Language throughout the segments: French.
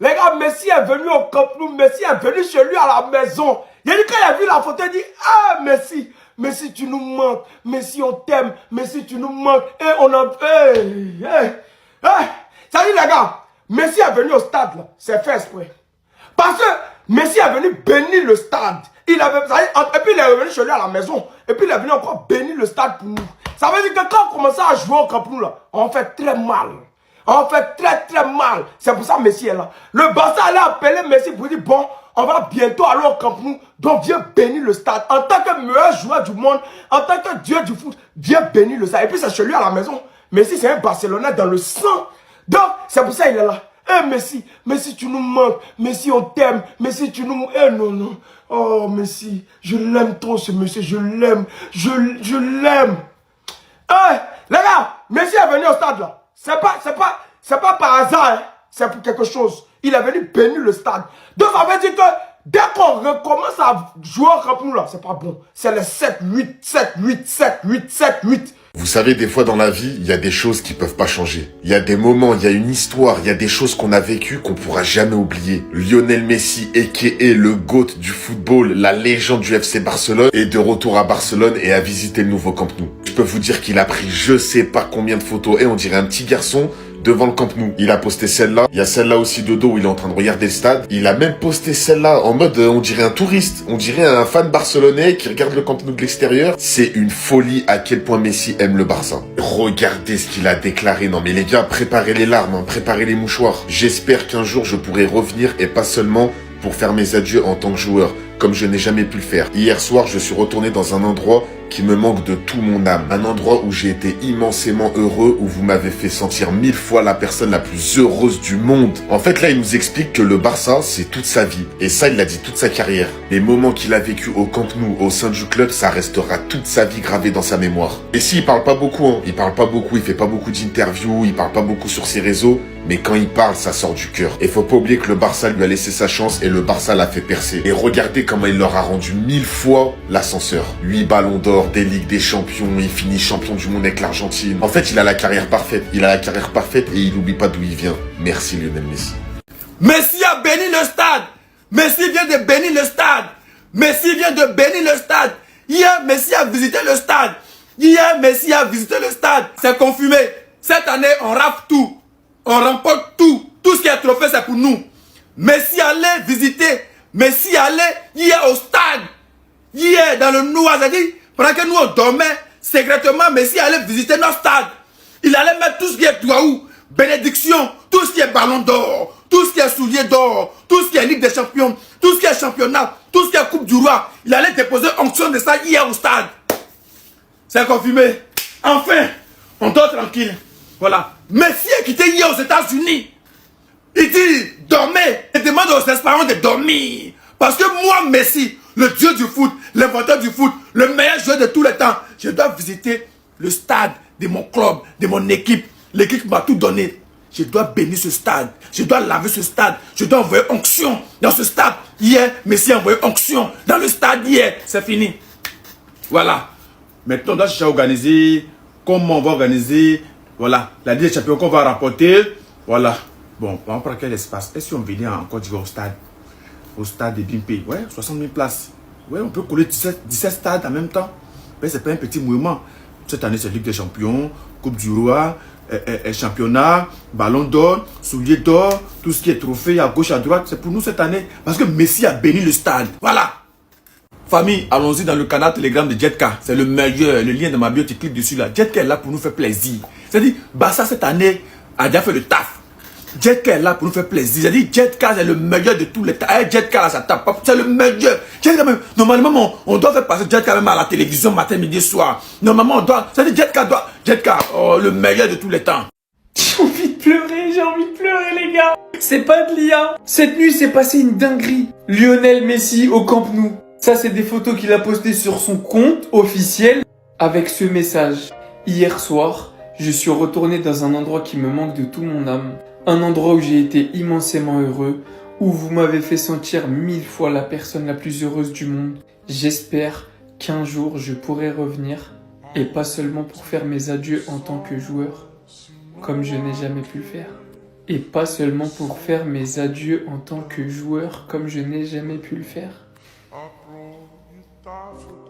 Les gars, Messi est venu au Camp Nou, Messi est venu chez lui à la maison. Il a dit, quand il a vu la photo, il dit, ah, Messi, Messi, tu nous manques. Messi, on t'aime. Messi, tu nous manques. Et on a... Ça dit, les gars, Messi est venu au stade, là. C'est fait exprès. Parce que Messi est venu bénir le stade. Et puis il est revenu chez lui à la maison. Et puis il est venu encore bénir le stade pour nous. Ça veut dire que quand on commence à jouer au Camp Nou, là, on fait très mal. On fait très mal. C'est pour ça que Messi est là. Le Barça allait appeler Messi pour dire, bon, on va bientôt aller au Camp Nou. Donc viens bénir le stade. En tant que meilleur joueur du monde, en tant que dieu du foot, viens bénir le stade. Et puis c'est chez lui à la maison. Messi, c'est un Barcelonais dans le sang. Donc, c'est pour ça qu'il est là. Eh Messi, Messi tu nous manques, Messi on t'aime, Messi tu nous... Eh non. Oh Messi, je l'aime trop ce monsieur, je l'aime, je l'aime. Eh les gars, Messi est venu au stade là. C'est pas par hasard, hein. C'est pour quelque chose. Il est venu bénir le stade. Donc ça veut dire que dès qu'on recommence à jouer au Camp Nou là, c'est pas bon. C'est le 7-8. Vous savez, des fois dans la vie, il y a des choses qui peuvent pas changer. Il y a des moments, il y a une histoire, il y a des choses qu'on a vécues qu'on pourra jamais oublier. Lionel Messi, a.k.a. le GOAT du football, la légende du FC Barcelone, est de retour à Barcelone et a visité le nouveau Camp Nou. Je peux vous dire qu'il a pris je sais pas combien de photos et on dirait un petit garçon devant le Camp Nou. Il a posté celle-là. Il y a celle-là aussi de dos où il est en train de regarder le stade. Il a même posté celle-là en mode, on dirait un touriste. On dirait un fan barcelonais qui regarde le Camp Nou de l'extérieur. C'est une folie à quel point Messi aime le Barça. Regardez ce qu'il a déclaré. Non mais les gars, préparez les larmes, hein, préparez les mouchoirs. J'espère qu'un jour je pourrai revenir et pas seulement pour faire mes adieux en tant que joueur, comme je n'ai jamais pu le faire. Hier soir, je suis retourné dans un endroit qui me manque de tout mon âme. Un endroit où j'ai été immensément heureux, où vous m'avez fait sentir 1000 fois la personne la plus heureuse du monde. En fait, là, il nous explique que le Barça, c'est toute sa vie. Et ça, il l'a dit toute sa carrière. Les moments qu'il a vécu au Camp Nou, au sein du club, ça restera toute sa vie gravé dans sa mémoire. Et si, il parle pas beaucoup, hein. Il parle pas beaucoup, il fait pas beaucoup d'interviews, il parle pas beaucoup sur ses réseaux. Mais quand il parle, ça sort du cœur. Et faut pas oublier que le Barça lui a laissé sa chance et le Barça l'a fait percer. Et regardez comment il leur a rendu 1000 fois l'ascenseur. 8 ballons d'or, des Ligues des Champions, il finit champion du monde avec l'Argentine. En fait, il a la carrière parfaite. Il a la carrière parfaite et il n'oublie pas d'où il vient. Merci Lionel Messi. Messi a béni le stade. Messi vient de bénir le stade. Messi vient de bénir le stade. Hier, Messi a visité le stade. Hier, Messi a visité le stade. C'est confirmé. Cette année, on rafle tout. On remporte tout. Tout ce qui est trophée, c'est pour nous. Messi allait visiter. Messi allait hier au stade. Hier, dans le noir, c'est-à-dire, pendant que nous on dormait, secrètement, Messi allait visiter notre stade. Il allait mettre tout ce qui est Douaou, bénédiction, tout ce qui est ballon d'or, tout ce qui est soulier d'or, tout ce qui est Ligue des Champions, tout ce qui est championnat, tout ce qui est Coupe du Roi. Il allait déposer onction de ça hier au stade. C'est confirmé. Enfin, on dort tranquille. Voilà. Messi est quitté hier aux États-Unis. Il dit, dormez. Il demande aux Espagnols de dormir. Parce que moi, Messi, le dieu du foot, l'inventeur du foot, le meilleur joueur de tous les temps, je dois visiter le stade de mon club, de mon équipe. L'équipe m'a tout donné. Je dois bénir ce stade. Je dois laver ce stade. Je dois envoyer onction dans ce stade. Hier, Messi a envoyé onction dans le stade hier. C'est fini. Voilà. Maintenant, on doit chercher à organiser. Comment on va organiser? Voilà. La Ligue des Champions qu'on va remporter. Voilà. Bon, on prend quel espace? Est-ce qu'on vient encore du au stade? Au stade de Bimpe. Ouais, 60 000 places. Ouais, on peut couler 17 stades en même temps. Mais c'est pas un petit mouvement. Cette année, c'est Ligue des Champions, Coupe du Roi, championnat, ballon d'or, soulier d'or, tout ce qui est trophée à gauche, à droite. C'est pour nous cette année. Parce que Messi a béni le stade. Voilà. Famille, allons-y dans le canal Telegram de Jetka. C'est le meilleur. Le lien de ma bio, tu cliques dessus là. Jetka est là pour nous faire plaisir. C'est-à-dire, Barça cette année a déjà fait le taf. Jetka est là pour nous faire plaisir. J'ai dit Jetka c'est le meilleur de tous les temps. Jetka là ça tape. C'est le meilleur. Jetka même, normalement on doit faire passer Jetka même à la télévision matin, midi, soir. Normalement on doit. C'est-à-dire Jetka doit. Jetka, oh, le meilleur de tous les temps. J'ai envie de pleurer les gars. C'est pas de l'IA. Cette nuit s'est passé une dinguerie. Lionel Messi au Camp Nou. Ça c'est des photos qu'il a postées sur son compte officiel avec ce message. Hier soir, je suis retourné dans un endroit qui me manque de tout mon âme. Un endroit où j'ai été immensément heureux, où vous m'avez fait sentir 1000 fois la personne la plus heureuse du monde. J'espère qu'un jour je pourrai revenir, et pas seulement pour faire mes adieux en tant que joueur, comme je n'ai jamais pu le faire. Et pas seulement pour faire mes adieux en tant que joueur comme je n'ai jamais pu le faire.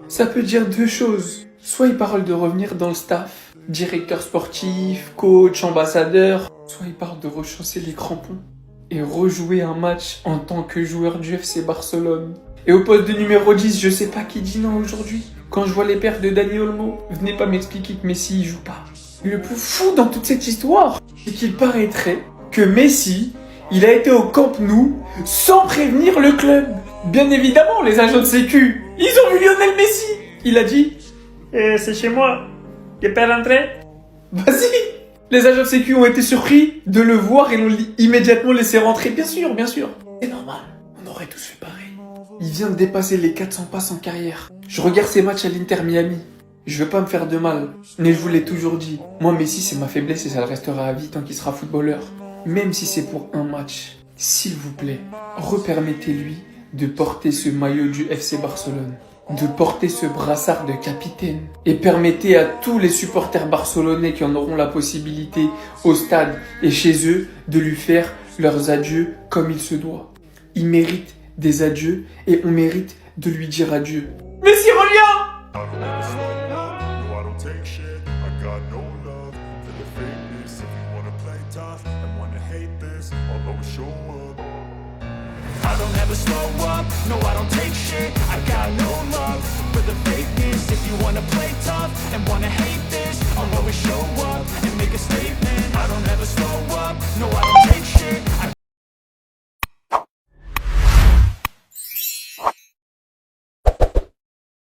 Ça peut dire deux choses. Soit il parle de revenir dans le staff, directeur sportif, coach, ambassadeur. Soit il parle de rechancer les crampons et rejouer un match en tant que joueur du FC Barcelone. Et au poste de numéro 10, je sais pas qui dit non aujourd'hui. Quand je vois les perfs de Dani Olmo, venez pas m'expliquer que Messi il joue pas. Le plus fou dans toute cette histoire, c'est qu'il paraîtrait que Messi, il a été au Camp Nou sans prévenir le club. Bien évidemment, les agents de sécu, ils ont vu Lionel Messi. Il a dit c'est chez moi, je peux rentrer? Vas-y. Les agents de sécu ont été surpris de le voir et l'ont immédiatement laissé rentrer. Bien sûr, bien sûr. C'est normal, on aurait tous fait pareil. Il vient de dépasser les 400 passes en carrière. Je regarde ses matchs à l'Inter Miami. Je veux pas me faire de mal, mais je vous l'ai toujours dit. Moi, Messi, c'est ma faiblesse et ça le restera à vie tant qu'il sera footballeur. Même si c'est pour un match, s'il vous plaît, repermettez-lui de porter ce maillot du FC Barcelone, de porter ce brassard de capitaine, et permettez à tous les supporters barcelonais qui en auront la possibilité au stade et chez eux de lui faire leurs adieux comme il se doit. Il mérite des adieux et on mérite de lui dire adieu. Messi, reviens! I don't ever slow up, no I don't take shit. I got no love for the fakeness. If you wanna play tough and wanna